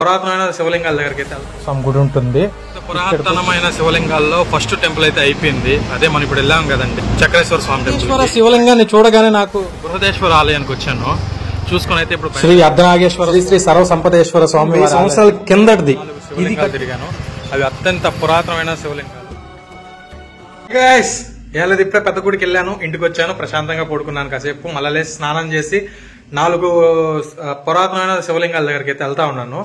పురాతనమైన శివలింగాల దగ్గరికి అయితే గుడి ఉంటుంది. పురాతనమైన శివలింగాల్లో ఫస్ట్ టెంపుల్ అయితే అయిపోయింది. అదే మనం ఇప్పుడు వెళ్ళాం కదండి, చక్రేశ్వర స్వామి టెంపుల్. శివలింగాన్ని చూడగానే నాకు బృహదేశ్వర ఆలయానికి వచ్చాను. చూసుకుని అయితే ఇప్పుడు శ్రీ అర్ధనాగేశ్వర శ్రీ సర్వ సంపదేశ్వర స్వామి సంవత్సరాల కిందటిది తిరిగాను. అవి అత్యంత పురాతనమైన శివలింగాలు. ఏళ్ళది ఇప్పుడే పెద్ద గుడికి వెళ్ళాను, ఇంటికి వచ్చాను, ప్రశాంతంగా పడుకున్నాను కాసేపు. మళ్ళీ స్నానం చేసి 4 పురాతనమైన శివలింగాల దగ్గరికి అయితే వెళ్తా ఉన్నాను.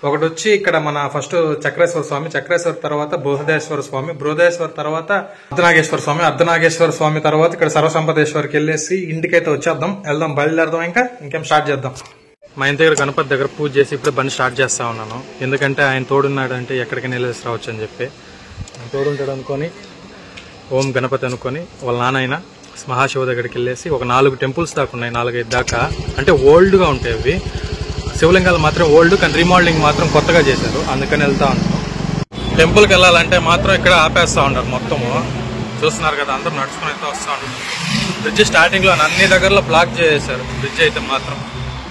ఒకటి వచ్చి ఇక్కడ మన ఫస్ట్ చక్రేశ్వర స్వామి, చక్రేశ్వర తర్వాత బృహదేశ్వర స్వామి, బృహదేశ్వర తర్వాత అర్ధనాగేశ్వర స్వామి, అర్ధనాగేశ్వర స్వామి తర్వాత ఇక్కడ సర్వసంపదేశ్వరికి వెళ్ళేసి ఇంటికైతే వెళ్దాం, బయలుదేరదాం. ఇంకేం స్టార్ట్ చేద్దాం. మా ఇంటి దగ్గర గణపతి దగ్గర పూజ చేసి ఇప్పుడు బండి స్టార్ట్ చేస్తా ఉన్నాను. ఎందుకంటే ఆయన తోడున్నాడు అంటే ఎక్కడికైనా వెళ్ళేసి రావచ్చు అని చెప్పి ఆయన తోడుంటాడు అనుకొని ఓం గణపతి అనుకొని వాళ్ళ నాన్న మహాశివ దగ్గరికి వెళ్ళేసి ఒక 4 టెంపుల్స్ దాకా ఉన్నాయి, 4-5 దాకా. అంటే ఓల్డ్గా ఉంటాయి అవి శివలింగాలు మాత్రం ఓల్డ్, కానీ రీమోడలింగ్ మాత్రం కొత్తగా చేశారు, అందుకని వెళ్తా ఉంటాం. టెంపుల్కి వెళ్ళాలంటే మాత్రం ఇక్కడ ఆపేస్తూ ఉంటారు మొత్తము. చూస్తున్నారు కదా, అందరూ నడుచుకుని అయితే వస్తూ ఉంటారు. బ్రిడ్జ్ స్టార్టింగ్లో అన్ని దగ్గరలో బ్లాక్ చేసేసారు బ్రిడ్జ్ అయితే మాత్రం.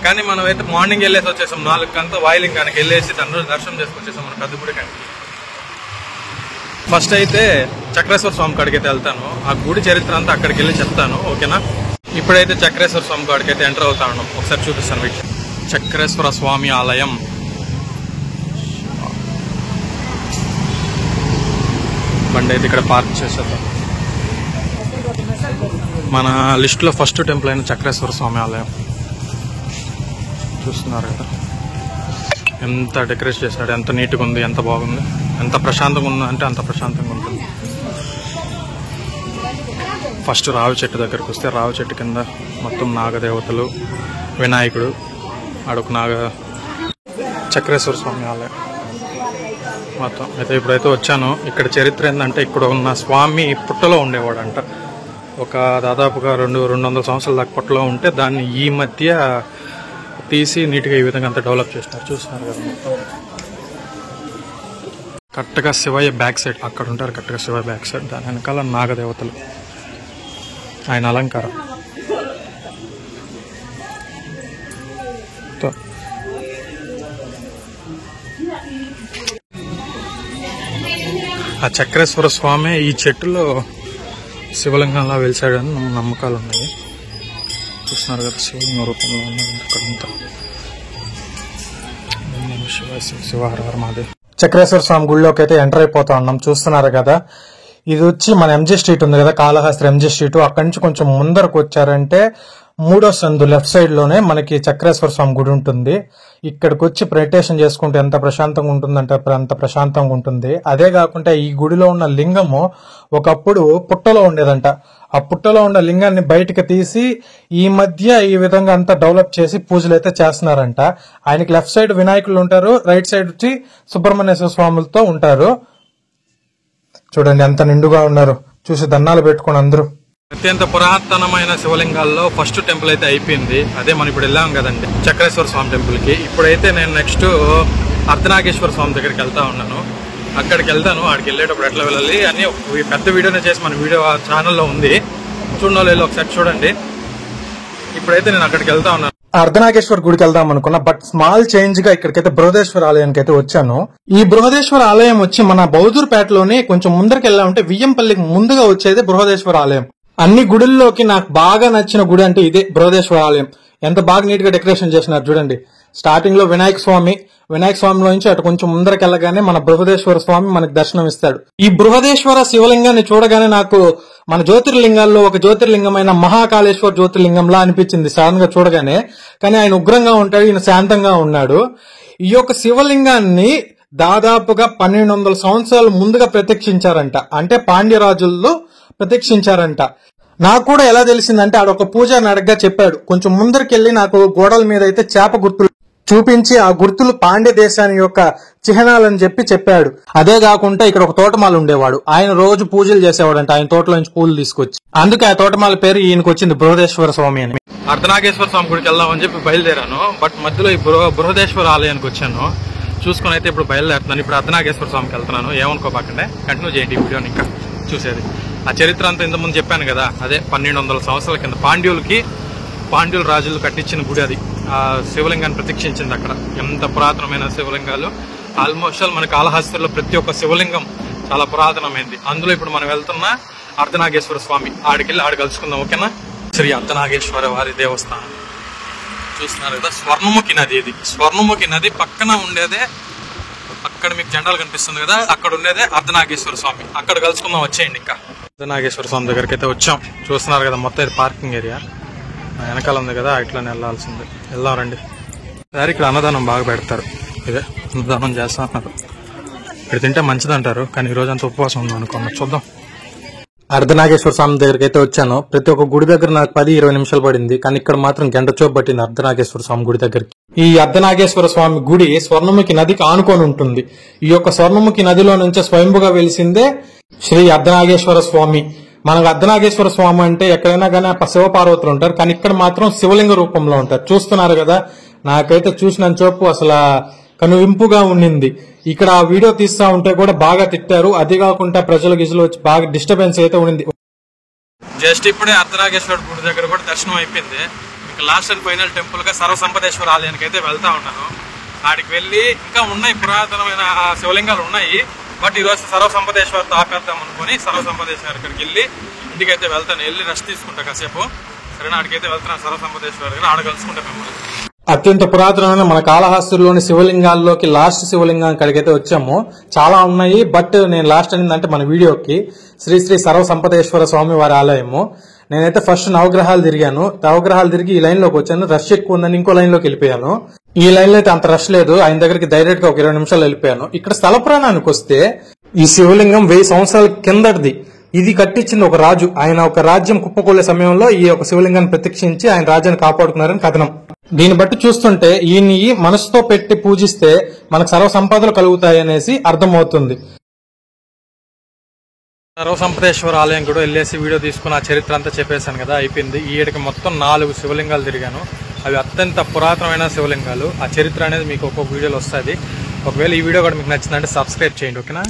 కానీ మనం అయితే మార్నింగ్ వెళ్ళేసి వచ్చేసాం, 4 వాయులింగానికి వెళ్ళేసి దర్శనం చేసుకొచ్చేసాం మన పెద్ద గుడికి. ఫస్ట్ అయితే చక్రేశ్వర స్వామి కాడికి అయితే వెళ్తాను, ఆ గుడి చరిత్ర అంతా అక్కడికి వెళ్ళి చెప్తాను, ఓకేనా? ఇప్పుడైతే చక్రేశ్వర స్వామి కాడికి అయితే ఎంటర్ అవుతా ఉన్నాం. ఒకసారి చూపిస్తాను మీకు. చక్రేశ్వర స్వామి ఆలయం. బండి అయితే ఇక్కడ పార్క్ చేసేద్దాం. మన లిస్టులో ఫస్ట్ టెంపుల్ అయిన చక్రేశ్వర స్వామి ఆలయం చూస్తున్నారు కదా, ఎంత డెకరేట్ చేశాడు, ఎంత నీట్గా ఉంది, ఎంత బాగుంది, ఎంత ప్రశాంతంగా ఉంది అంటే అంత ప్రశాంతంగా ఉంటుంది. ఫస్ట్ రావి చెట్టు దగ్గరకు వస్తే రావి చెట్టు కింద మొత్తం నాగదేవతలు, వినాయకుడు, ఆడొక చక్రేశ్వర స్వామి ఆలయం మొత్తం. అయితే ఇప్పుడైతే వచ్చాను. ఇక్కడ చరిత్ర ఏంటంటే ఇక్కడ ఉన్న స్వామి పుట్టలో ఉండేవాడంట. ఒక దాదాపుగా 200 సంవత్సరాల దాకా పుట్టలో ఉంటే దాన్ని ఈ మధ్య తీసి నీట్గా ఈ విధంగా అంతా డెవలప్ చేస్తారు. చూస్తున్నారు కదా మొత్తం. కరెక్ట్గా శివయ్య బ్యాక్ సైడ్ అక్కడ ఉంటారు, కరెక్ట్గా శివయ్య బ్యాక్ సైడ్, దాని వెనకాల నాగదేవతలు, ఆయన అలంకారం. ఆ చక్రేశ్వర స్వామి ఈ చెట్టులో శివలింగంలా వెలిసాడని నమ్మకాలు ఉన్నాయి. చూస్తున్నారు కదా, శివలింగ రూపంలో ఉన్నది అక్కడంతా. శివహర మహాదేవ్. చక్రేశ్వర స్వామి గుడిలోకి అయితే ఎంటర్ అయిపోతా ఉన్నాం. చూస్తున్నారు కదా, ఇది వచ్చి మన ఎంజీ స్ట్రీట్ ఉంది కదా, కాళహస్తి ఎంజీ స్ట్రీట్. అక్కడి నుంచి కొంచెం ముందరకు వచ్చారంటే 3వ సందు లెఫ్ట్ సైడ్ లోనే మనకి చక్రేశ్వర స్వామి గుడి ఉంటుంది. ఇక్కడికి వచ్చి మెడిటేషన్ చేసుకుంటే ఎంత ప్రశాంతంగా ఉంటుందంటే అంత ప్రశాంతంగా ఉంటుంది. అదే కాకుండా ఈ గుడిలో ఉన్న లింగము ఒకప్పుడు పుట్టలో ఉండేదంట. ఆ పుట్టలో ఉన్న లింగాన్ని బయటకు తీసి ఈ మధ్య ఈ విధంగా అంతా డెవలప్ చేసి పూజలు అయితే చేస్తున్నారంట. ఆయనకి లెఫ్ట్ సైడ్ వినాయకులు ఉంటారు, రైట్ సైడ్ వచ్చి సుబ్రహ్మణ్యేశ్వర స్వాములతో ఉంటారు. చూడండి ఎంత నిండుగా ఉన్నారు, చూసి దండాలు పెట్టుకుని అందరూ. అత్యంత పురాతనమైన శివలింగాల్లో ఫస్ట్ టెంపుల్ అయితే అయిపోయింది. అదే మనం ఇప్పుడు వెళ్ళాం కదండి, చక్రేశ్వర స్వామి టెంపుల్ కి. ఇప్పుడైతే నేను నెక్స్ట్ అర్ధనాగేశ్వర స్వామి దగ్గరికి వెళ్తా ఉన్నాను. అక్కడికి వెళ్తాను. అక్కడికి వెళ్ళేటప్పుడు ఎట్లా వెళ్ళాలి అని పెద్ద వీడియోనే చేసి మన వీడియో ఛానల్లో ఉంది, చూడండి ఒకసారి చూడండి. ఇప్పుడైతే నేను అక్కడికి వెళ్తా ఉన్నాను. అర్ధనాగేశ్వర గుడికి వెళ్దాం అనుకున్నా, బట్ స్మాల్ చేంజ్ గా ఇక్కడికైతే బృహదేశ్వర ఆలయానికి అయితే వచ్చాను. ఈ బృహదేశ్వర ఆలయం వచ్చి మన బౌదూర్పేటలోనే కొంచెం ముందరికి వెళ్ళామంటే వియ్యంపల్లికి ముందుగా వచ్చేది బృహదేశ్వర ఆలయం. అన్ని గుడుల్లోకి నాకు బాగా నచ్చిన గుడి అంటే ఇదే బృహదేశ్వర ఆలయం. ఎంత బాగా నీట్ గా డెకరేషన్ చేసినారు చూడండి. స్టార్టింగ్ లో వినాయక స్వామిలో నుంచి అటు కొంచెం ముందరికి వెళ్ళగానే మన బృహదేశ్వర స్వామి మనకు దర్శనం ఇస్తాడు. ఈ బృహదేశ్వర శివలింగాన్ని చూడగానే నాకు మన జ్యోతిర్లింగాల్లో ఒక జ్యోతిర్లింగమైన మహాకాళేశ్వర జ్యోతిర్లింగంలా అనిపించింది సడన్ గా చూడగానే. కానీ ఆయన ఉగ్రంగా ఉంటాడు, ఈయన శాంతంగా ఉన్నాడు. ఈ యొక్క శివలింగాన్ని దాదాపుగా 1200 సంవత్సరాలు ముందుగా ప్రత్యక్షించారంట. అంటే పాండ్యరాజుల్లో ప్రత్యక్షించారంట. నాకు కూడా ఎలా తెలిసిందంటే ఆడొక పూజారిని అడగ్గా చెప్పాడు. కొంచెం ముందరికెళ్లి నాకు గోడల మీద అయితే చేప గుర్తులు చూపించి ఆ గుర్తులు పాండ్య దేశాన్ని యొక్క చిహ్నాలని చెప్పాడు. అదే కాకుండా ఇక్కడ ఒక తోటమాల ఉండేవాడు, ఆయన రోజు పూజలు చేసేవాడంట ఆయన తోటలో నుంచి పూలు తీసుకొచ్చి. అందుకే ఆ తోటమాల పేరు ఈయనకు వచ్చింది బృహదేశ్వర స్వామి అని. అర్ధనాగేశ్వర స్వామి గుడికి వెళ్దామని చెప్పి బయలుదేరాను, బట్ మధ్యలో ఈ బృహదేశ్వర ఆలయానికి వచ్చాను. చూసుకుని అయితే ఇప్పుడు బయలుదేరుతున్నాను. ఇప్పుడు అర్ధనాగేశ్వర స్వామికి వెళ్తున్నాను, ఏమనుకోపాకండి, కంటిన్యూ చేయండి ఈ వీడియోని ఇంకా చూసేది. ఆ చరిత్ర అంతా ఇంతకుముందు చెప్పాను కదా, అదే 1200 సంవత్సరాల కింద పాండ్యుల రాజులు కట్టించిన గుడి అది. ఆ శివలింగాన్ని ప్రతిష్ఠించింది అక్కడ. ఎంత పురాతనమైన శివలింగాలు. ఆల్మోస్ట్ మన కాళహస్తిలో ప్రతి ఒక్క శివలింగం చాలా పురాతనమైంది. అందులో ఇప్పుడు మనం వెళ్తున్న అర్ధనాగేశ్వర స్వామి, ఆడికెళ్ళి ఆడ కలుసుకుందాం. ఓకేనా? శ్రీ అర్ధనాగేశ్వర వారి దేవస్థానం చూస్తున్నారు కదా, స్వర్ణముఖి నది. ఇది స్వర్ణముఖి నది పక్కన ఉండేదే, అక్కడ మీకు జెండాలు కనిపిస్తుంది కదా, అక్కడ ఉండేదే అర్ధనాగేశ్వర స్వామి. అక్కడ కలుసుకుందాం, వచ్చేయండి. ఇంకా అర్ధనాగేశ్వర స్వామి దగ్గరికి అయితే వచ్చాం. చూస్తున్నారు కదా, మొత్తం ఇది పార్కింగ్ ఏరియా. వెనకాల ఉంది కదా, ఇట్లానే వెళ్ళాల్సింది. వెళ్దాం రండి. సరే, ఇక్కడ అన్నదానం బాగా పెడతారు. ఇదే అన్నదానం చేస్తున్నారు. ఇక్కడ తింటే మంచిదంటారు, కానీ ఈ రోజంతా ఉపవాసం ఉందాం అనుకున్నాం. చూద్దాం. అర్ధనాగేశ్వర స్వామి దగ్గరికి అయితే వచ్చాను. ప్రతి ఒక్క గుడి దగ్గర నాకు 10-20 నిమిషాలు పడింది, కానీ ఇక్కడ మాత్రం గంట చూపు పట్టింది అర్ధనాగేశ్వర స్వామి గుడి దగ్గరికి. ఈ అర్ధనాగేశ్వర స్వామి గుడి స్వర్ణముఖి నదికి ఆనుకొని ఉంటుంది. ఈ యొక్క స్వర్ణముఖి నదిలో నుంచే స్వయంభుగా వెలిసిందే శ్రీ అర్ధనాగేశ్వర స్వామి. మనకు అర్ధనాగేశ్వర స్వామి అంటే ఎక్కడైనా కానీ శివపార్వతులు ఉంటారు, కానీ ఇక్కడ మాత్రం శివలింగ రూపంలో ఉంటారు. చూస్తున్నారు కదా, నాకైతే చూసిన చూపు అసలు కనువింపుగా ఉండింది. ఇక్కడ ఆ వీడియో తీస్తా ఉంటే కూడా బాగా తిట్టారు. అది కాకుండా ప్రజల గిజలు వచ్చి బాగా డిస్టర్బెన్స్ అయితే ఉండింది. జస్ట్ ఇప్పుడే అర్ధనాగేశ్వర గుడి దగ్గర కూడా దర్శనం అయిపోయింది. ఇంకా లాస్ట్ అండ్ ఫైనల్ టెంపుల్ గా సర్వసంపదేశ్వర ఆలయానికి అయితే వెళ్తా ఉన్నాను. ఆడికి వెళ్ళి ఇంకా ఉన్నాయి పురాతనమైన శివలింగాలు ఉన్నాయి. బట్ ఈ రోజు సర్వసంపదేశ్వరతో ఆపేద్దాం అనుకుని సర్వసంపదేశ్వర ఇక్కడికి వెళ్ళి ఇంటికైతే వెళ్తాను. వెళ్ళి రెస్ట్ తీసుకుంటా కాసేపు. సరేనా? ఆడికైతే వెళ్తాను సర్వసంపదేశ్వర దగ్గర. ఆడ కలుసుకుంటా మిమ్మల్ని. అత్యంత పురాతనమైన మన కాళహస్తిలోని శివలింగాల్లోకి లాస్ట్ శివలింగం ఇక్కడికైతే వచ్చాము. చాలా ఉన్నాయి, బట్ నేను లాస్ట్ అనిందంటే మన వీడియోకి శ్రీ శ్రీ సర్వసంపదేశ్వర స్వామి వారి ఆలయము. నేనైతే ఫస్ట్ నవగ్రహాలు తిరిగాను. నవగ్రహాలు తిరిగి ఈ లైన్ లోకి వచ్చాను. రష్ ఎక్కువ ఉందని ఇంకో లైన్ లోకి వెళ్ళిపోయాను. ఈ లైన్ లో అయితే అంత రష్ లేదు. ఆయన దగ్గరికి డైరెక్ట్ గా ఒక 20 నిమిషాలు వెళ్ళిపోయాను. ఇక్కడ స్థల పురాణానికి వస్తే ఈ శివలింగం 1000 సంవత్సరాల కిందటిది. ఇది కట్టించింది ఒక రాజు. ఆయన ఒక రాజ్యం కుప్పకూలే సమయంలో ఈ ఒక శివలింగాన్ని ప్రత్యక్షించి ఆయన రాజ్యాన్ని కాపాడుకున్నారని కథనం. దీన్ని బట్టి చూస్తుంటే ఈయన్ని మనసుతో పెట్టి పూజిస్తే మనకు సర్వ సంపదలు కలుగుతాయి అనేసి అర్థమవుతుంది. సర్వసంపదేశ్వర ఆలయం కూడా వెళ్ళేసి వీడియో తీసుకుని ఆ చరిత్ర అంతా చెప్పేశాను కదా, అయిపోయింది. ఈ ఏడుకి మొత్తం 4 శివలింగాలు తిరిగాను. అవి అత్యంత పురాతనమైన శివలింగాలు. ఆ చరిత్ర అనేది మీకు ఒక్కొక్క వీడియోలో వస్తుంది. ఒకవేళ ఈ వీడియో కూడా మీకు నచ్చిందంటే సబ్స్క్రైబ్ చేయండి. ఓకేనా?